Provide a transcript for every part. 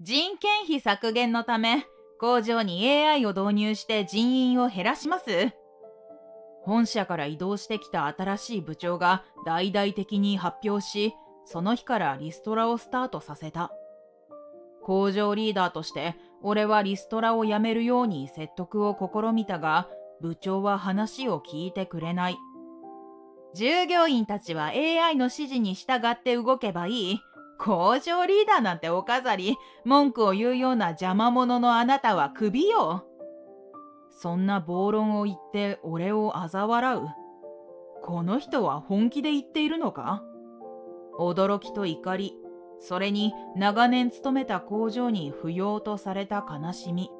人件費削減のため、工場に AI を導入して人員を減らします。本社から移動してきた新しい部長が大々的に発表し、その日からリストラをスタートさせた。工場リーダーとして俺はリストラをやめるように説得を試みたが、部長は話を聞いてくれない。従業員たちは AI の指示に従って動けばいい。工場リーダーなんてお飾り、文句を言うような邪魔者のあなたはクビよ。そんな暴論を言って俺を嘲笑う。この人は本気で言っているのか？驚きと怒り、それに長年勤めた工場に不要とされた悲しみ、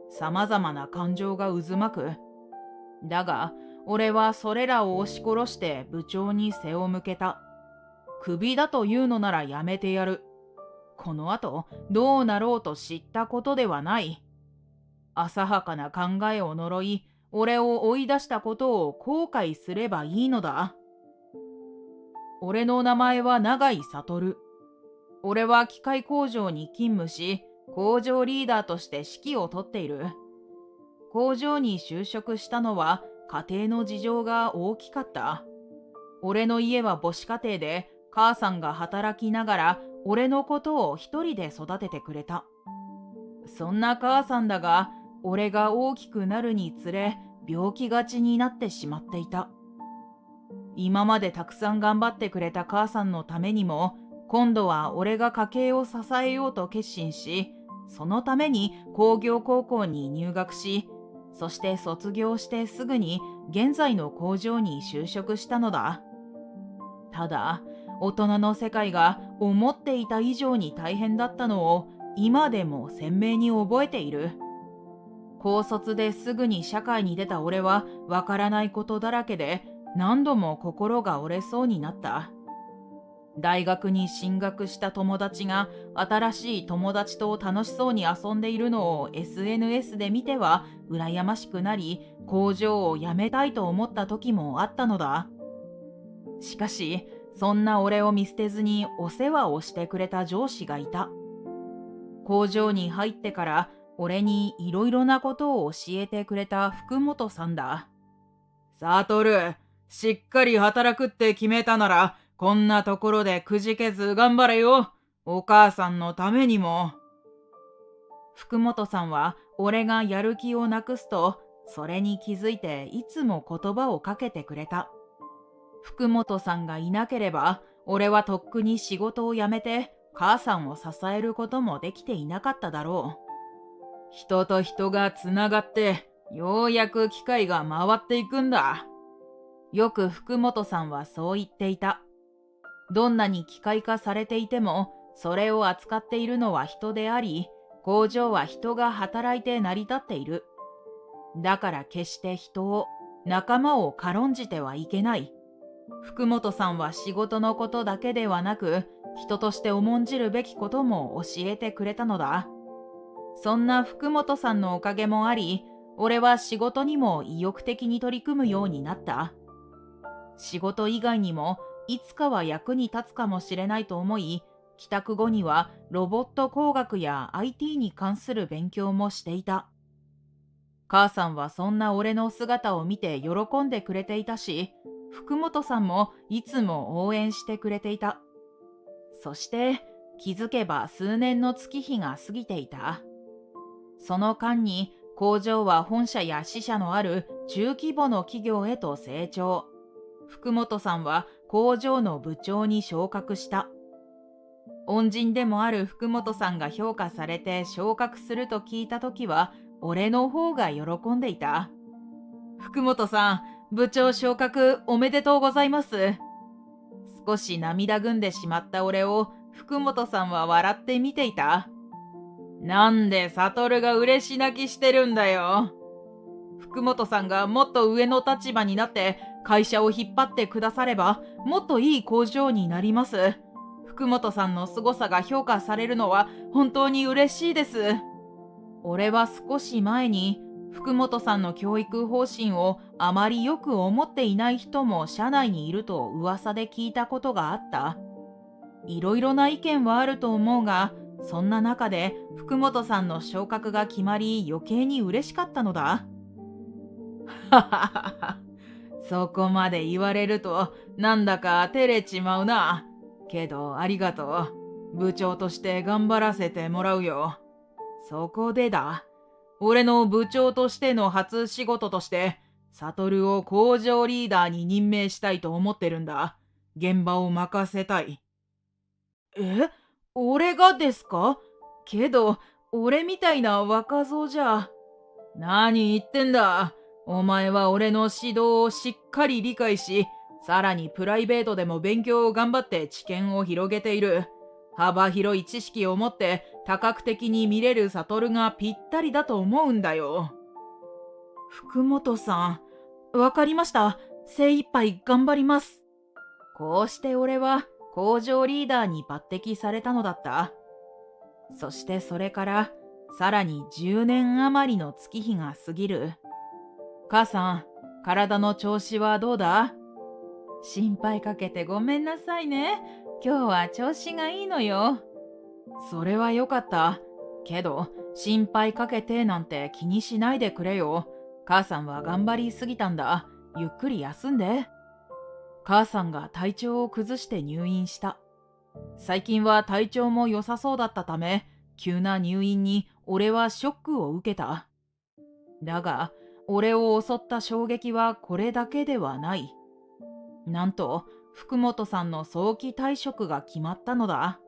様々な感情が渦巻く。だが、俺はそれらを押し殺して部長に背を向けた。クビだというのならやめてやる。この後どうなろうと知ったことではない。浅はかな考えを呪い、俺を追い出したことを後悔すればいいのだ。俺の名前は永井悟。俺は機械工場に勤務し、工場リーダーとして指揮を執っている。工場に就職したのは家庭の事情が大きかった。俺の家は母子家庭で、母さんが働きながら俺のことを一人で育ててくれた。そんな母さんだが、俺が大きくなるにつれ病気がちになってしまっていた。今までたくさん頑張ってくれた母さんのためにも、今度は俺が家計を支えようと決心し、そのために工業高校に入学し、そして卒業してすぐに現在の工場に就職したのだ。ただ、大人の世界が思っていた以上に大変だったのを今でも鮮明に覚えている。高卒ですぐに社会に出た俺はわからないことだらけで、何度も心が折れそうになった。大学に進学した友達が新しい友達と楽しそうに遊んでいるのを SNS で見ては羨ましくなり、工場を辞めたいと思った時もあったのだ。しかし、そんな俺を見捨てずにお世話をしてくれた上司がいた。工場に入ってから俺にいろいろなことを教えてくれた福本さんだ。サトル、しっかり働くって決めたなら、こんなところでくじけず頑張れよ。お母さんのためにも。福本さんは俺がやる気をなくすと、それに気づいていつも言葉をかけてくれた。福本さんがいなければ、俺はとっくに仕事を辞めて母さんを支えることもできていなかっただろう。人と人がつながって、ようやく機械が回っていくんだ。よく福本さんはそう言っていた。どんなに機械化されていても、それを扱っているのは人であり、工場は人が働いて成り立っている。だから決して人を、仲間を軽んじてはいけない。福本さんは仕事のことだけではなく、人として重んじるべきことも教えてくれたのだ。そんな福本さんのおかげもあり、俺は仕事にも意欲的に取り組むようになった。仕事以外にも、いつかは役に立つかもしれないと思い、帰宅後にはロボット工学や IT に関する勉強もしていた。母さんはそんな俺の姿を見て喜んでくれていたし、福本さんもいつも応援してくれていた。そして気づけば数年の月日が過ぎていた。その間に工場は本社や支社のある中規模の企業へと成長。福本さんは工場の部長に昇格した。恩人でもある福本さんが評価されて昇格すると聞いたときは、俺の方が喜んでいた。福本さん、部長昇格おめでとうございます。少し涙ぐんでしまった俺を福本さんは笑って見ていた。なんで悟が嬉し泣きしてるんだよ。福本さんがもっと上の立場になって会社を引っ張ってくだされば、もっといい工場になります。福本さんの凄さが評価されるのは本当に嬉しいです。俺は少し前に福本さんの教育方針をあまりよく思っていない人も社内にいると噂で聞いたことがあった。いろいろな意見はあると思うが、そんな中で福本さんの昇格が決まり余計に嬉しかったのだ。はははは。そこまで言われるとなんだか照れちまうな。けどありがとう。部長として頑張らせてもらうよ。そこでだ。俺の部長としての初仕事として、悟を工場リーダーに任命したいと思ってるんだ。現場を任せたい。え、俺がですか？けど、俺みたいな若造じゃ。何言ってんだ。お前は俺の指導をしっかり理解し、さらにプライベートでも勉強を頑張って知見を広げている。幅広い知識を持って多角的に見れる悟がぴったりだと思うんだよ。福本さん、わかりました。精一杯頑張ります。こうして俺は工場リーダーに抜擢されたのだった。そしてそれからさらに10年余りの月日が過ぎる。母さん、体の調子はどうだ？心配かけてごめんなさいね。今日は調子がいいのよ。それはよかった。けど、心配かけてなんて気にしないでくれよ。母さんは頑張りすぎたんだ。ゆっくり休んで。母さんが体調を崩して入院した。最近は体調も良さそうだったため、急な入院に俺はショックを受けた。だが、俺を襲った衝撃はこれだけではない。なんと、福本さんの早期退職が決まったのだ。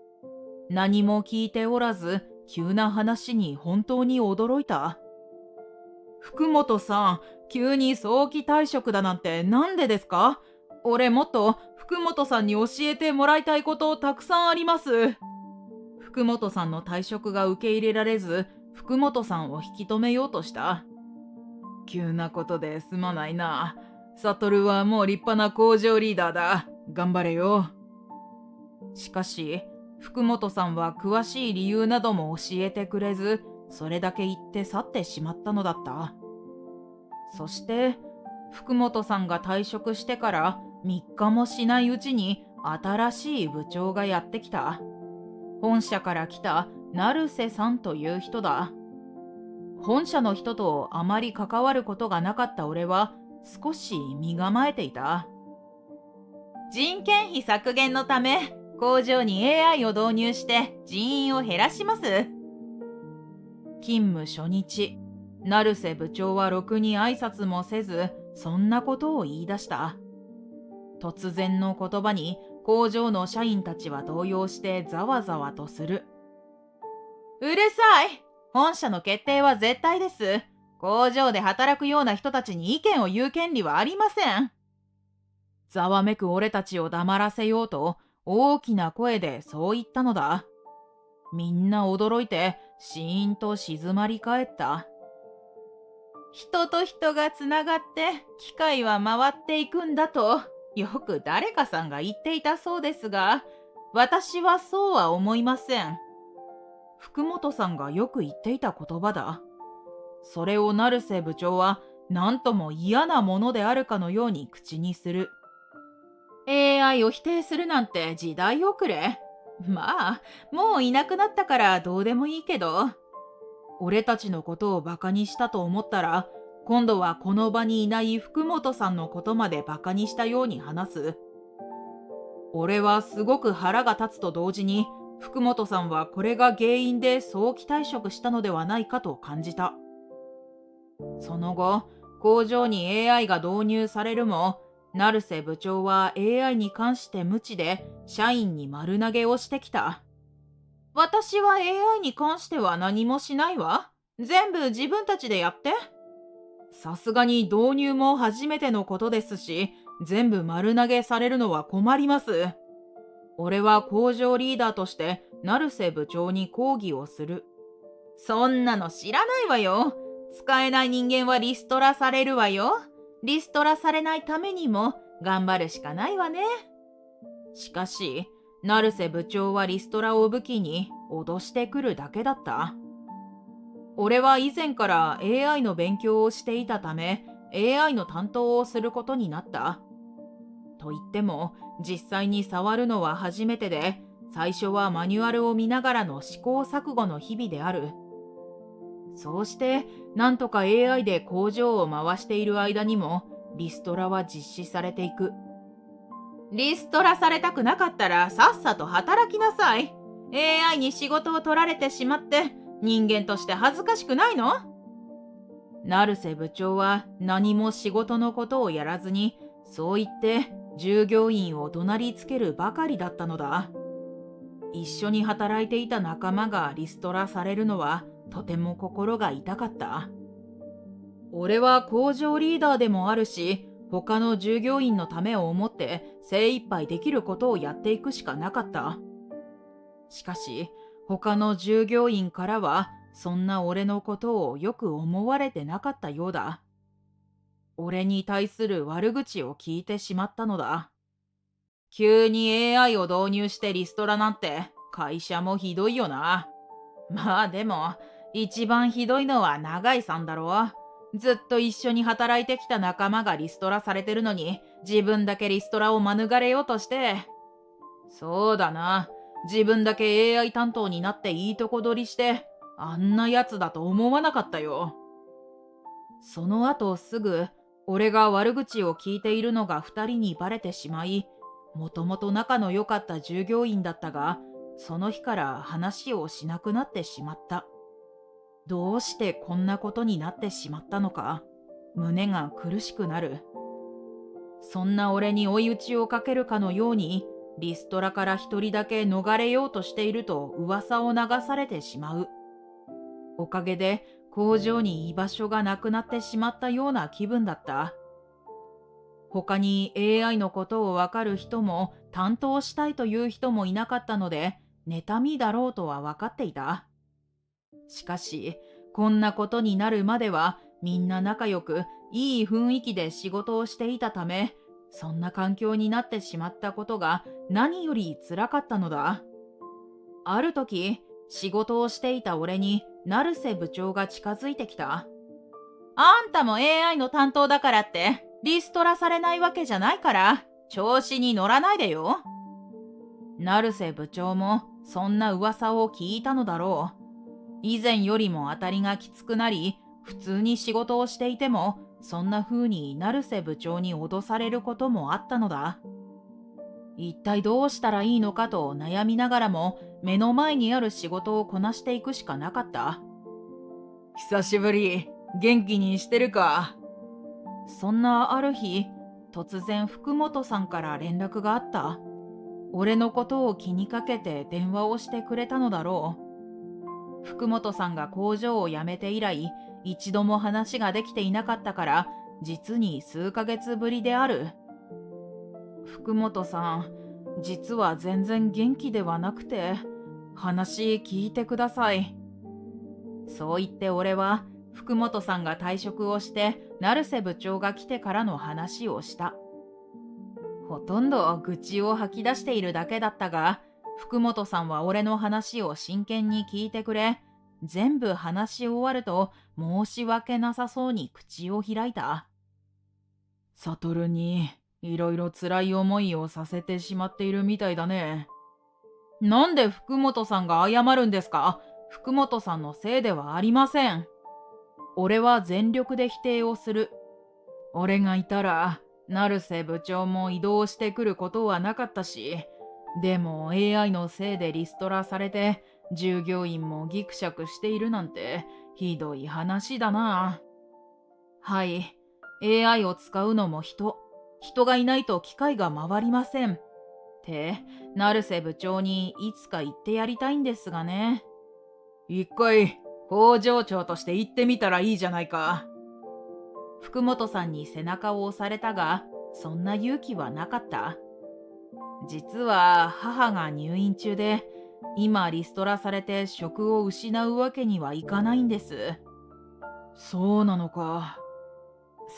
何も聞いておらず、急な話に本当に驚いた。福本さん、急に早期退職だなんてなんでですか？俺もっと福本さんに教えてもらいたいことたくさんあります。福本さんの退職が受け入れられず、福本さんを引き止めようとした。急なことですまないな。悟はもう立派な工場リーダーだ。頑張れよ。しかし、福本さんは詳しい理由なども教えてくれず、それだけ言って去ってしまったのだった。そして、福本さんが退職してから3日もしないうちに新しい部長がやってきた。本社から来た成瀬さんという人だ。本社の人とあまり関わることがなかった俺は少し身構えていた。人件費削減のため工場に AI を導入して人員を減らします。勤務初日、成瀬部長はろくに挨拶もせず、そんなことを言い出した。突然の言葉に工場の社員たちは動揺してざわざわとする。うるさい！本社の決定は絶対です。工場で働くような人たちに意見を言う権利はありません。ざわめく俺たちを黙らせようと大きな声でそう言ったのだ。みんな驚いてシーンと静まり返った。人と人がつながって機械は回っていくんだとよく誰かさんが言っていたそうですが、私はそうは思いません。福本さんがよく言っていた言葉だ。それを成瀬部長は何とも嫌なものであるかのように口にする。AI を否定するなんて時代遅れ。まあ、もういなくなったからどうでもいいけど。俺たちのことをバカにしたと思ったら、今度はこの場にいない福本さんのことまでバカにしたように話す。俺はすごく腹が立つと同時に、福本さんはこれが原因で早期退職したのではないかと感じた。その後、工場に AI が導入されるも、成瀬部長は AI に関して無知で社員に丸投げをしてきた。私は AI に関しては何もしないわ。全部自分たちでやって。さすがに導入も初めてのことですし、全部丸投げされるのは困ります。俺は工場リーダーとして成瀬部長に抗議をする。そんなの知らないわよ。使えない人間はリストラされるわよ。リストラされないためにも頑張るしかないわね。しかし、成瀬部長はリストラを武器に脅してくるだけだった。俺は以前から AI の勉強をしていたため、AI の担当をすることになった。と言っても、実際に触るのは初めてで、最初はマニュアルを見ながらの試行錯誤の日々である。そうしてなんとか AI で工場を回している間にもリストラは実施されていく。リストラされたくなかったらさっさと働きなさい。AI に仕事を取られてしまって人間として恥ずかしくないの？成瀬部長は何も仕事のことをやらずに、そう言って従業員を怒鳴りつけるばかりだったのだ。一緒に働いていた仲間がリストラされるのはとても心が痛かった。俺は工場リーダーでもあるし、他の従業員のためを思って精一杯できることをやっていくしかなかった。しかし他の従業員からはそんな俺のことをよく思われてなかったようだ。俺に対する悪口を聞いてしまったのだ。急に AI を導入してリストラなんて会社もひどいよな。まあでも一番ひどいのは永井さんだろう。ずっと一緒に働いてきた仲間がリストラされてるのに自分だけリストラを免れようとして。そうだな。自分だけ AI 担当になっていいとこ取りしてあんなやつだと思わなかったよ。その後すぐ俺が悪口を聞いているのが2人にバレてしまい、もともと仲の良かった従業員だったが、その日から話をしなくなってしまった。どうしてこんなことになってしまったのか、胸が苦しくなる。そんな俺に追い打ちをかけるかのように、リストラから一人だけ逃れようとしていると噂を流されてしまう。おかげで工場に居場所がなくなってしまったような気分だった。他に AI のことをわかる人も担当したいという人もいなかったので、妬みだろうとは分かっていた。しかし、こんなことになるまではみんな仲良くいい雰囲気で仕事をしていたため、そんな環境になってしまったことが何より辛かったのだ。ある時、仕事をしていた俺に成瀬部長が近づいてきた。あんたも AI の担当だからってリストラされないわけじゃないから調子に乗らないでよ。成瀬部長もそんな噂を聞いたのだろう。以前よりも当たりがきつくなり、普通に仕事をしていてもそんな風に成瀬部長に脅されることもあったのだ。一体どうしたらいいのかと悩みながらも目の前にある仕事をこなしていくしかなかった。久しぶり、元気にしてるか？そんなある日、突然福本さんから連絡があった。俺のことを気にかけて電話をしてくれたのだろう。福本さんが工場を辞めて以来、一度も話ができていなかったから、実に数ヶ月ぶりである。福本さん、実は全然元気ではなくて、話聞いてください。そう言って俺は、福本さんが退職をして成瀬部長が来てからの話をした。ほとんど愚痴を吐き出しているだけだったが、福本さんは俺の話を真剣に聞いてくれ、全部話し終わると申し訳なさそうに口を開いた。悟にいろいろ辛い思いをさせてしまっているみたいだね。なんで福本さんが謝るんですか？福本さんのせいではありません。俺は全力で否定をする。俺がいたら、成瀬部長も異動してくることはなかったし、でも AI のせいでリストラされて、従業員もギクシャクしているなんて、ひどい話だな。はい、AI を使うのも人がいないと機械が回りません。って、成瀬部長にいつか言ってやりたいんですがね。一回、工場長として行ってみたらいいじゃないか。福本さんに背中を押されたが、そんな勇気はなかった。実は母が入院中で、今リストラされて職を失うわけにはいかないんです。そうなのか。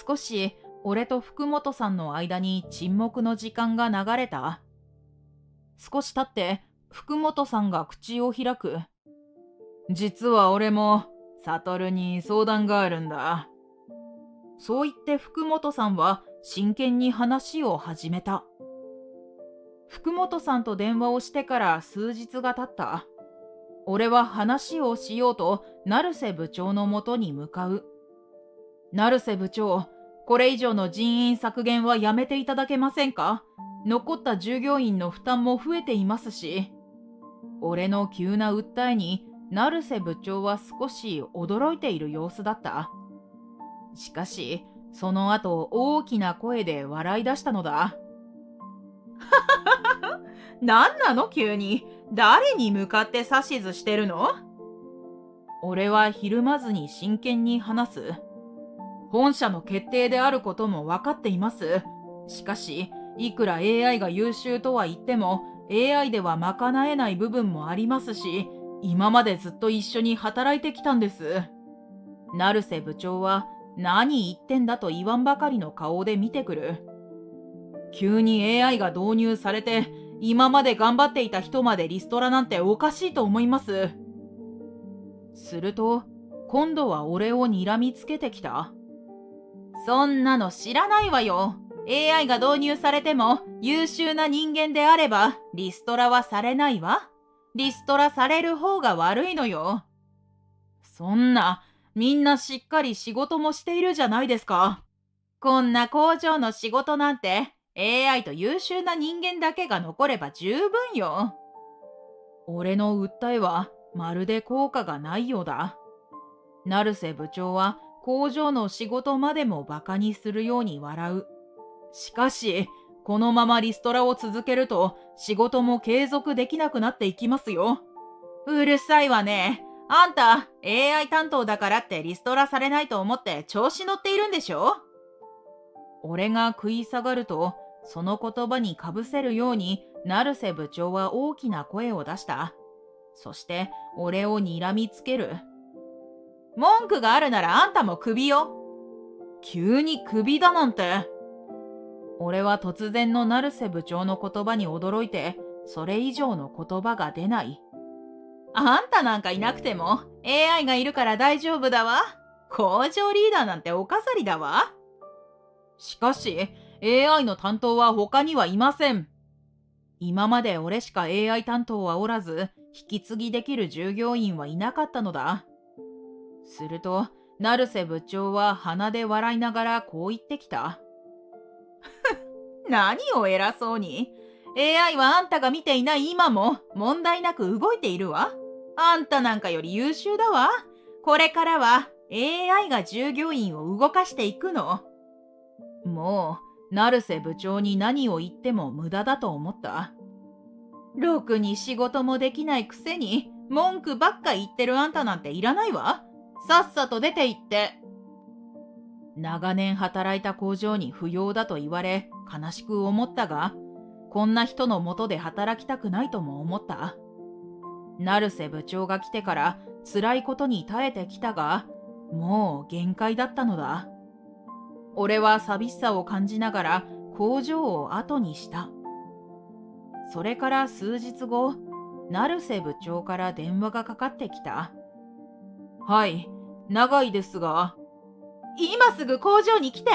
少し俺と福本さんの間に沈黙の時間が流れた。少し経って福本さんが口を開く。実は俺も悟に相談があるんだ。そう言って福本さんは真剣に話を始めた。福本さんと電話をしてから数日が経った。俺は話をしようと成瀬部長のもとに向かう。成瀬部長、これ以上の人員削減はやめていただけませんか？残った従業員の負担も増えていますし。俺の急な訴えに成瀬部長は少し驚いている様子だった。しかし、その後大きな声で笑い出したのだ。何なの急に。誰に向かって指図してるの？俺はひるまずに真剣に話す。本社の決定であることも分かっています。しかし、いくら AI が優秀とは言っても、AI では賄えない部分もありますし、今までずっと一緒に働いてきたんです。成瀬部長は、何言ってんだと言わんばかりの顔で見てくる。急に AI が導入されて、今まで頑張っていた人までリストラなんておかしいと思います。すると、今度は俺を睨みつけてきた。そんなの知らないわよ。AI が導入されても優秀な人間であればリストラはされないわ。リストラされる方が悪いのよ。そんな、みんなしっかり仕事もしているじゃないですか。こんな工場の仕事なんて AI と優秀な人間だけが残れば十分よ。俺の訴えはまるで効果がないようだ。成瀬部長は工場の仕事までもバカにするように笑う。しかし、このままリストラを続けると仕事も継続できなくなっていきますよ。うるさいわね。あんた AI 担当だからってリストラされないと思って調子乗っているんでしょ？俺が食い下がると、その言葉にかぶせるように成瀬部長は大きな声を出した。そして俺を睨みつける。文句があるならあんたもクビよ。急にクビだなんて。俺は突然の成瀬部長の言葉に驚いて、それ以上の言葉が出ない。あんたなんかいなくても AI がいるから大丈夫だわ。工場リーダーなんてお飾りだわ。しかし AI の担当は他にはいません。今まで俺しか AI 担当はおらず、引き継ぎできる従業員はいなかったのだ。すると、成瀬部長は鼻で笑いながらこう言ってきた。何を偉そうに。AI はあんたが見ていない今も問題なく動いているわ。あんたなんかより優秀だわ。これからは AI が従業員を動かしていくの。もう、成瀬部長に何を言っても無駄だと思った。ろくに仕事もできないくせに文句ばっか言ってるあんたなんていらないわ。さっさと出て行って。長年働いた工場に不要だと言われ悲しく思ったが、こんな人の下で働きたくないとも思った。成瀬部長が来てから辛いことに耐えてきたが、もう限界だったのだ。俺は寂しさを感じながら工場を後にした。それから数日後、成瀬部長から電話がかかってきた。はい、長いですが。今すぐ工場に来て。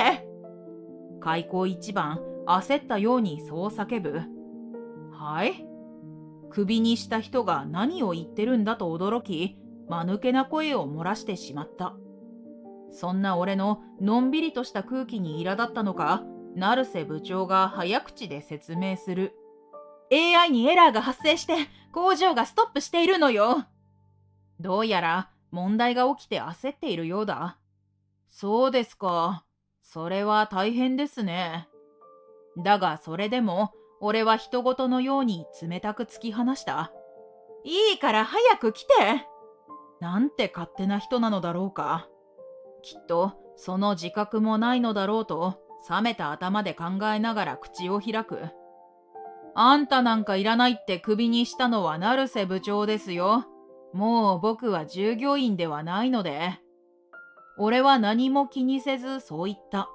開口一番、焦ったようにそう叫ぶ。はい？首にした人が何を言ってるんだと驚き、間抜けな声を漏らしてしまった。そんな俺ののんびりとした空気に苛立ったのか、成瀬部長が早口で説明する。AI にエラーが発生して工場がストップしているのよ。どうやら問題が起きて焦っているようだ。そうですか。それは大変ですね。だがそれでも俺は人事のように冷たく突き放した。いいから早く来て。なんて勝手な人なのだろうか。きっとその自覚もないのだろうと冷めた頭で考えながら口を開く。あんたなんかいらないってクビにしたのは成瀬部長ですよ。もう僕は従業員ではないので。俺は何も気にせずそう言った。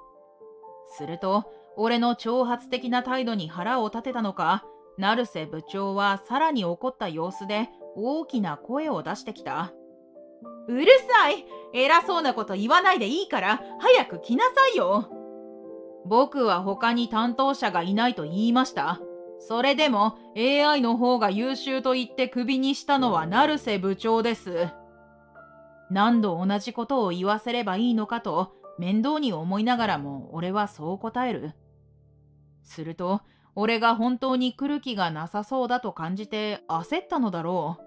すると俺の挑発的な態度に腹を立てたのか、成瀬部長はさらに怒った様子で大きな声を出してきた。うるさい！偉そうなこと言わないでいいから早く来なさいよ。僕は他に担当者がいないと言いました。それでも AI の方が優秀と言ってクビにしたのは成瀬部長です。何度同じことを言わせればいいのかと面倒に思いながらも俺はそう答える。すると俺が本当に来る気がなさそうだと感じて焦ったのだろ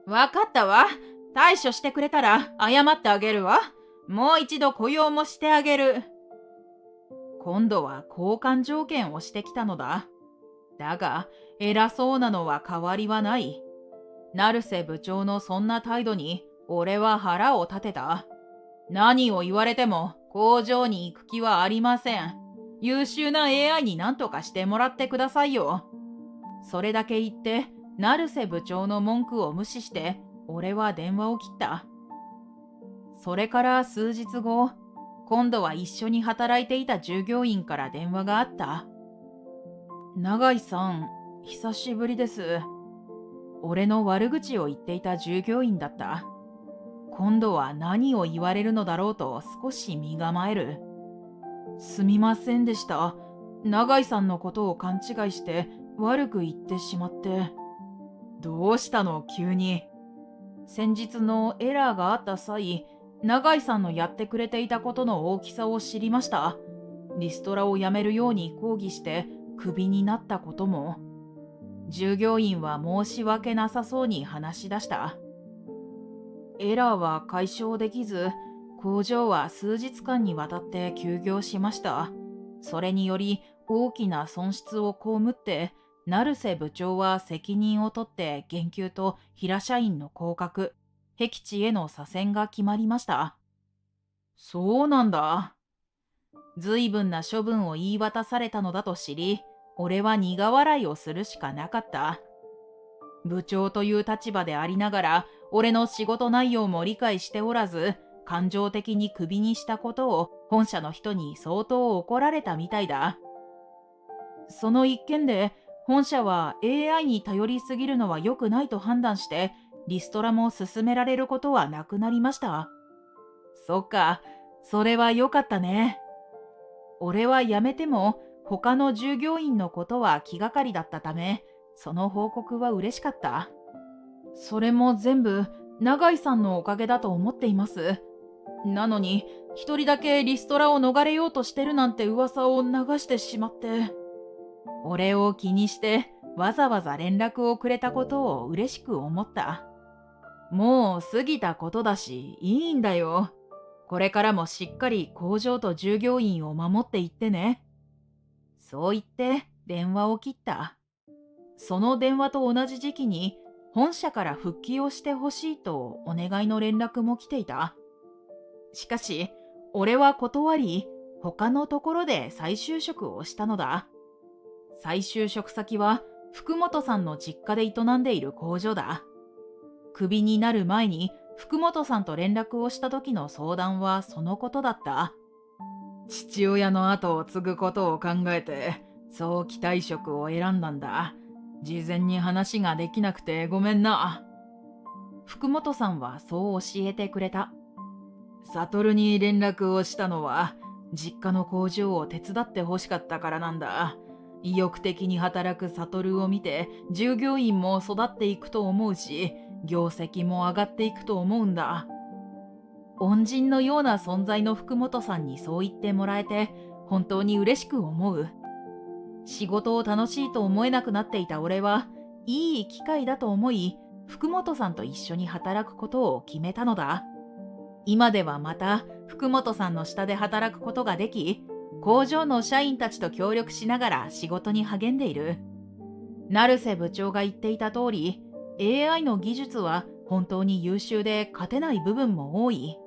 う。わかったわ。対処してくれたら謝ってあげるわ。もう一度雇用もしてあげる。今度は交換条件をしてきたのだ。だが偉そうなのは変わりはない。成瀬部長のそんな態度に俺は腹を立てた。何を言われても工場に行く気はありません。優秀な AI に何とかしてもらってくださいよ。それだけ言って成瀬部長の文句を無視して俺は電話を切った。それから数日後、今度は一緒に働いていた従業員から電話があった。永井さん、久しぶりです。俺の悪口を言っていた従業員だった。今度は何を言われるのだろうと少し身構える。すみませんでした。永井さんのことを勘違いして悪く言ってしまって。どうしたの急に。先日のエラーがあった際、永井さんのやってくれていたことの大きさを知りました。リストラをやめるように抗議してクビになったことも。従業員は申し訳なさそうに話し出した。エラーは解消できず、工場は数日間にわたって休業しました。それにより大きな損失を被って、成瀬部長は責任を取って減給と平社員の降格、僻地への左遷が決まりました。そうなんだ。随分な処分を言い渡されたのだと知り、俺は苦笑いをするしかなかった。部長という立場でありながら、俺の仕事内容も理解しておらず、感情的にクビにしたことを本社の人に相当怒られたみたいだ。その一件で、本社は AI に頼りすぎるのは良くないと判断して、リストラも進められることはなくなりました。そっか、それは良かったね。俺は辞めても、他の従業員のことは気がかりだったため、その報告は嬉しかった。それも全部、永井さんのおかげだと思っています。なのに、一人だけリストラを逃れようとしてるなんて噂を流してしまって。俺を気にしてわざわざ連絡をくれたことを嬉しく思った。もう過ぎたことだしいいんだよ。これからもしっかり工場と従業員を守っていってね。そう言って電話を切った。その電話と同じ時期に本社から復帰をしてほしいとお願いの連絡も来ていた。しかし俺は断り、他のところで再就職をしたのだ。再就職先は福本さんの実家で営んでいる工場だ。クビになる前に福本さんと連絡をした時の相談はそのことだった。父親の後を継ぐことを考えて早期退職を選んだんだ。事前に話ができなくてごめんな。福本さんはそう教えてくれた。悟に連絡をしたのは実家の工場を手伝ってほしかったからなんだ。意欲的に働く悟を見て従業員も育っていくと思うし、業績も上がっていくと思うんだ。恩人のような存在の福本さんにそう言ってもらえて本当に嬉しく思う。仕事を楽しいと思えなくなっていた俺はいい機会だと思い、福本さんと一緒に働くことを決めたのだ。今ではまた福本さんの下で働くことができ、工場の社員たちと協力しながら仕事に励んでいる。成瀬部長が言っていた通り、AI の技術は本当に優秀で勝てない部分も多い。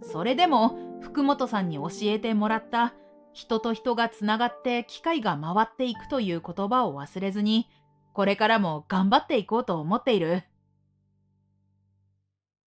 それでも福本さんに教えてもらった人と人がつながって機械が回っていくという言葉を忘れずに、これからも頑張っていこうと思っている。